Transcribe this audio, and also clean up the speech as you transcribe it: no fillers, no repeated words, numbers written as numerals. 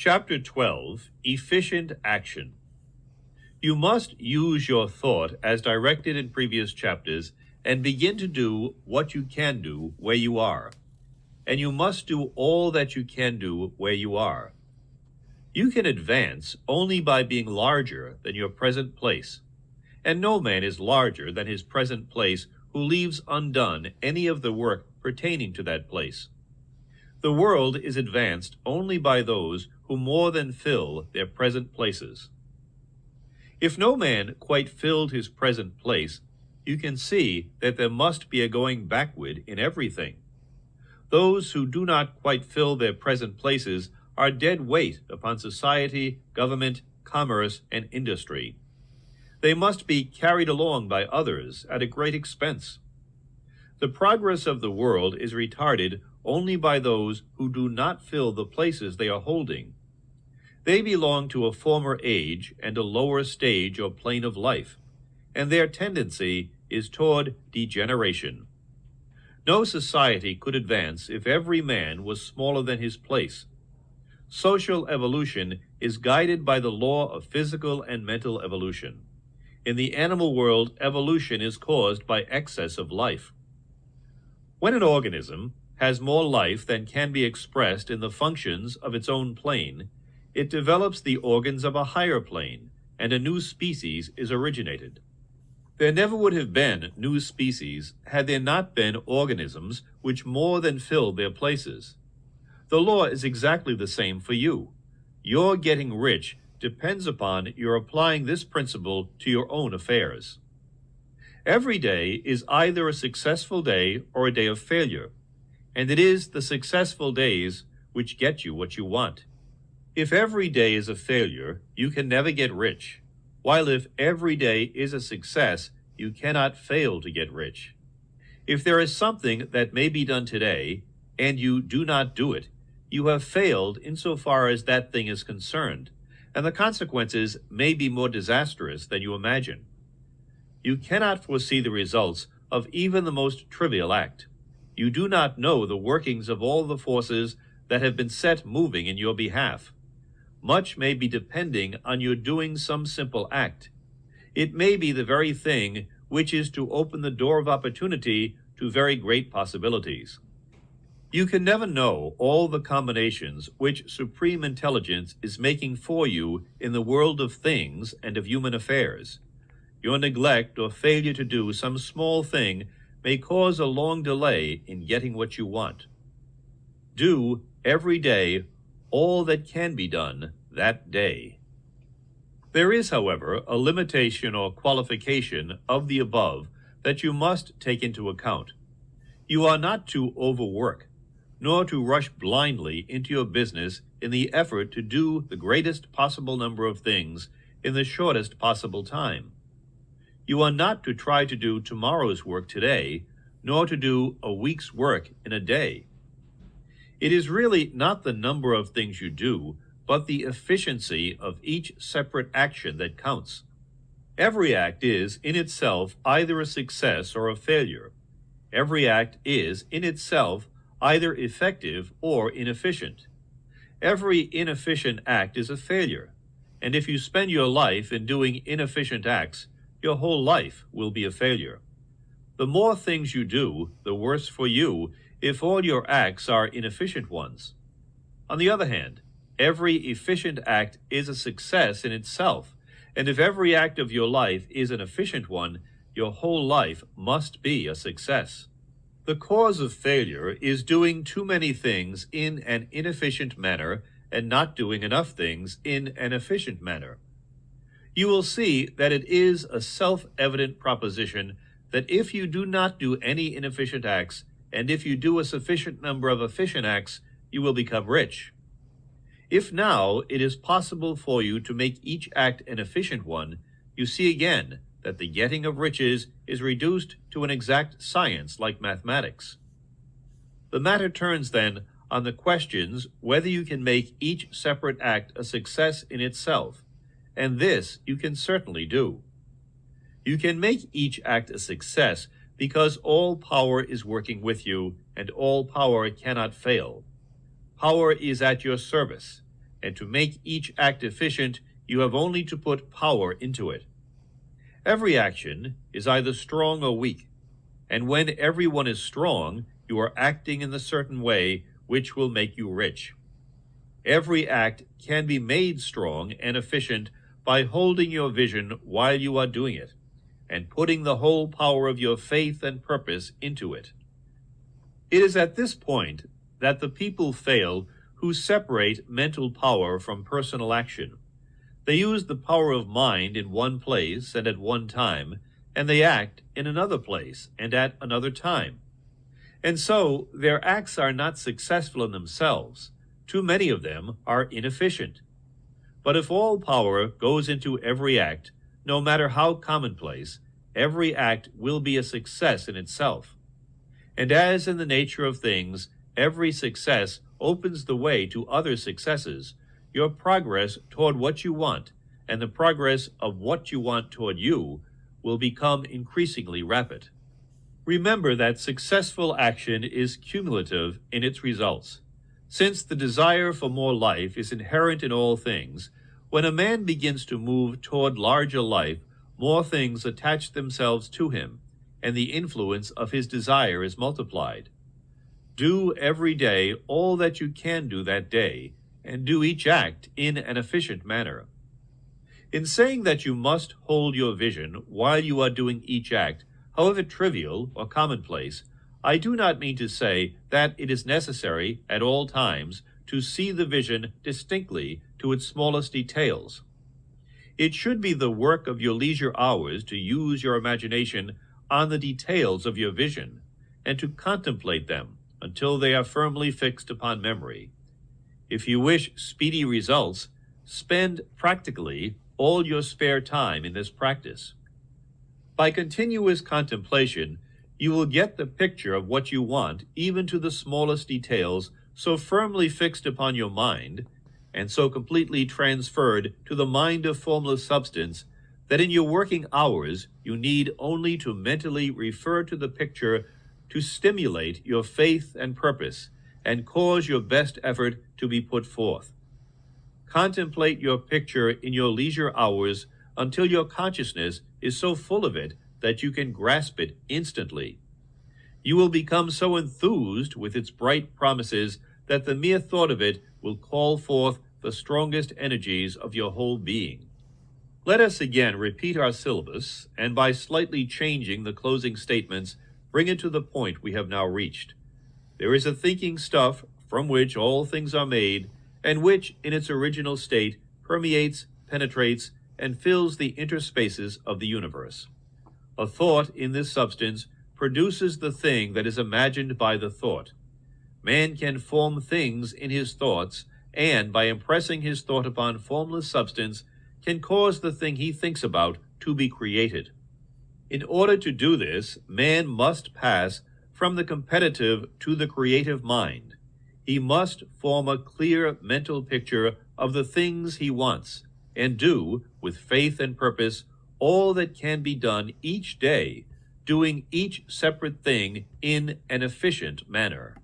Chapter 12, Efficient Action. You must use your thought as directed in previous chapters and begin to do what you can do where you are. And you must do all that you can do where you are. You can advance only by being larger than your present place. And no man is larger than his present place who leaves undone any of the work pertaining to that place. The world is advanced only by those who more than fill their present places. If no man quite filled his present place, you can see that there must be a going backward in everything. Those who do not quite fill their present places are dead weight upon society, government, commerce, and industry. They must be carried along by others at a great expense. The progress of the world is retarded only by those who do not fill the places they are holding. They belong to a former age and a lower stage or plane of life, and their tendency is toward degeneration. No society could advance if every man was smaller than his place. Social evolution is guided by the law of physical and mental evolution. In the animal world, evolution is caused by excess of life. When an organism has more life than can be expressed in the functions of its own plane, it develops the organs of a higher plane, and a new species is originated. There never would have been new species had there not been organisms which more than filled their places. The law is exactly the same for you. Your getting rich depends upon your applying this principle to your own affairs. Every day is either a successful day or a day of failure, and it is the successful days which get you what you want. If every day is a failure, you can never get rich, while if every day is a success, you cannot fail to get rich. If there is something that may be done today, and you do not do it, you have failed insofar as that thing is concerned, and the consequences may be more disastrous than you imagine. You cannot foresee the results of even the most trivial act. You do not know the workings of all the forces that have been set moving in your behalf. Much may be depending on your doing some simple act. It may be the very thing which is to open the door of opportunity to very great possibilities. You can never know all the combinations which supreme intelligence is making for you in the world of things and of human affairs. Your neglect or failure to do some small thing may cause a long delay in getting what you want. Do every day all that can be done that day. There is, however, a limitation or qualification of the above that you must take into account. You are not to overwork, nor to rush blindly into your business in the effort to do the greatest possible number of things in the shortest possible time. You are not to try to do tomorrow's work today, nor to do a week's work in a day. It is really not the number of things you do, but the efficiency of each separate action that counts. Every act is, in itself, either a success or a failure. Every act is, in itself, either effective or inefficient. Every inefficient act is a failure, and if you spend your life in doing inefficient acts, your whole life will be a failure. The more things you do, the worse for you if all your acts are inefficient ones. On the other hand, every efficient act is a success in itself, and if every act of your life is an efficient one, your whole life must be a success. The cause of failure is doing too many things in an inefficient manner and not doing enough things in an efficient manner. You will see that it is a self-evident proposition that if you do not do any inefficient acts, and if you do a sufficient number of efficient acts, you will become rich. If now it is possible for you to make each act an efficient one, you see again that the getting of riches is reduced to an exact science like mathematics. The matter turns then on the questions whether you can make each separate act a success in itself, and this you can certainly do. You can make each act a success because all power is working with you, and all power cannot fail. Power is at your service, and to make each act efficient, you have only to put power into it. Every action is either strong or weak, and when everyone is strong, you are acting in a certain way which will make you rich. Every act can be made strong and efficient by holding your vision while you are doing it, and putting the whole power of your faith and purpose into it. It is at this point that the people fail who separate mental power from personal action. They use the power of mind in one place and at one time, and they act in another place and at another time. And so their acts are not successful in themselves. Too many of them are inefficient. But if all power goes into every act, no matter how commonplace, every act will be a success in itself. And as in the nature of things, every success opens the way to other successes, your progress toward what you want and the progress of what you want toward you will become increasingly rapid. Remember that successful action is cumulative in its results. Since the desire for more life is inherent in all things, when a man begins to move toward larger life, more things attach themselves to him, and the influence of his desire is multiplied. Do every day all that you can do that day, and do each act in an efficient manner. In saying that you must hold your vision while you are doing each act, however trivial or commonplace, I do not mean to say that it is necessary at all times to see the vision distinctly to its smallest details. It should be the work of your leisure hours to use your imagination on the details of your vision, and to contemplate them until they are firmly fixed upon memory. If you wish speedy results, spend practically all your spare time in this practice. By continuous contemplation, you will get the picture of what you want, even to the smallest details, so firmly fixed upon your mind, and so completely transferred to the mind of formless substance, that in your working hours you need only to mentally refer to the picture to stimulate your faith and purpose, and cause your best effort to be put forth. Contemplate your picture in your leisure hours until your consciousness is so full of it that you can grasp it instantly. You will become so enthused with its bright promises that the mere thought of it will call forth the strongest energies of your whole being. Let us again repeat our syllabus, and by slightly changing the closing statements, bring it to the point we have now reached. There is a thinking stuff from which all things are made, and which, in its original state, permeates, penetrates, and fills the interspaces of the universe. A thought in this substance produces the thing that is imagined by the thought. Man can form things in his thoughts, and by impressing his thought upon formless substance, can cause the thing he thinks about to be created. In order to do this, man must pass from the competitive to the creative mind. He must form a clear mental picture of the things he wants, and do, with faith and purpose, all that can be done each day, doing each separate thing in an efficient manner.